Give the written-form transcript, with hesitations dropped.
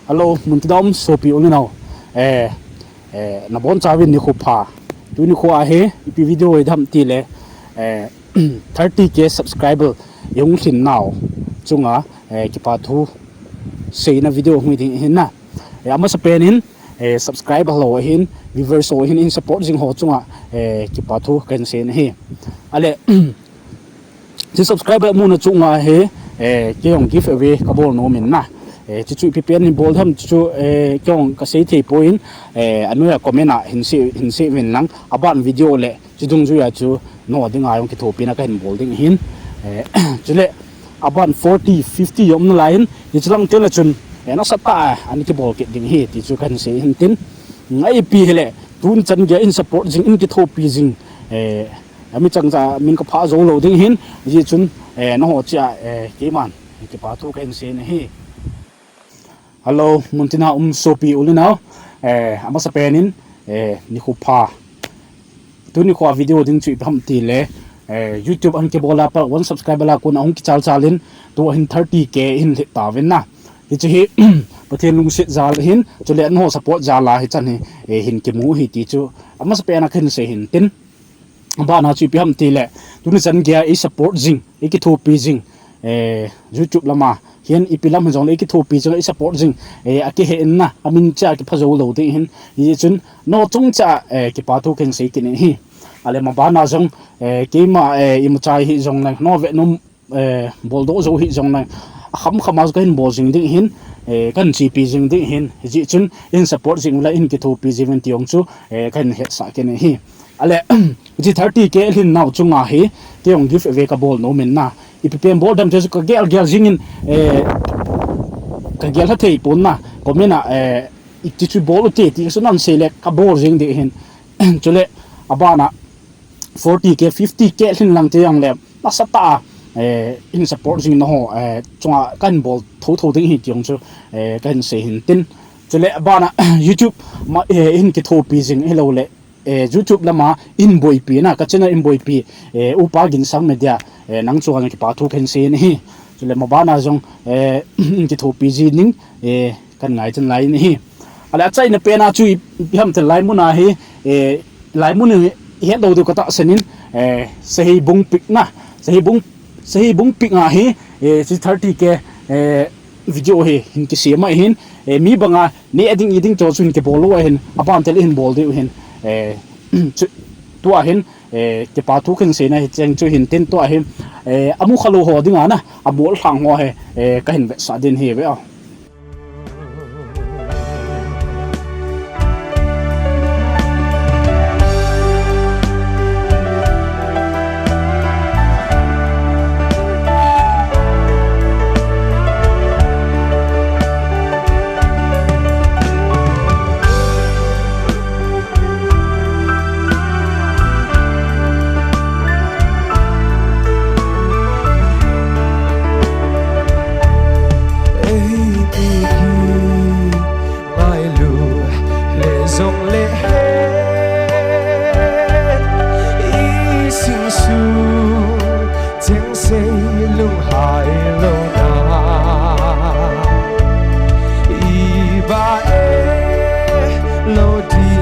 Hello, mun ti dom sopi uli now. Na bon chawin ni khupa. Tu ni khu a he ipi video e dham ti le 30k subscriber yung hin now. Chunga ki pa thu sei na video hui ding hin na. Ama sa penin subscribe hello hin viewers so hin in support jing ho chunga ki pa thu kan sen he. Ale ti subscriber mu na chunga he ke yong giveaway ka bol no min na. Chu pi pen bol tham chu kyong ka sei thei point anuya comment a hin se win lang aban video le chidung ju ya chu no ding ayong ki thopi na ka hin bol ding hin chule aban 40 50 yom na lain ni chulang tel la chun na sapa ani ki bol ke ding hi ti chu kan se hin tin ngai pi hele tun chan ge in support jing in ki thopi jing ami chang za min ka pha zo lo ding hin ji chun no ho cha ke man ki pa thu kan se ne hi. Hello, muntina sopi uli now. Ama sa penin ni khupa. Tu ni khwa video ding chu pham ti le YouTube an ke bola pa 1 subscriber la kun ahung ki chal chalin tu hin 30k in ta ven na. Hi chu hi pathen lung sit zal hin chu le no support jala hi chan hi hin ke mu hi ti chu ama sa pena khin se hin tin. Ba na chu pham ti le tu ni chan ge i support jing i ki thu pi jing YouTube lama hian ipilam jong le ki thopi jong i support jing aki he na amin cha ki phazo lo de hin yi chun no chung cha ki pa thu ken sei kin hi ale ma ba na jong ke ma im chai hi jong na no ve num bol do zo hi jong na kham khama ka hin bol jing ding hin kan chi pi jing ding hin ji chun in support jing la in ki thopi jiven tiong chu kan he sa ken hi ale ji 30k hin now chunga hi te ong give away ka bol no men na ipipen bol dam jesu ka gel jingin ka gel hathei pon na komena itichu bol te ti so nan sele ka bol jing de hin chule abana 40k 50k hin lang te yang le pasata in support jing no ho chunga kan bol tho ding hi tiong chu kan se hin tin chule abana YouTube ma in ki tho pi jing hello le YouTube lama in boy pi na ka chena in boy pi upa gin sang media nang chuan ki pa thu ken se ni chule ma ba na jong ki tho pi ji ning kan ngai chen lai ni ala chai na pe na chu ham te lai mu na hi lai mu ni he do do ka ta senin sei bung pik na sei bung pik a hi 30k video he hin ki se ma hin mi banga ni eding to chun ke bolo hin aban tel hin bol de hin tua hin ke pa thu khin se na cheng chu hin tin tua hin amu khalo ho dinga na abol hlang ho he ka hin ve sa din he ve a Melody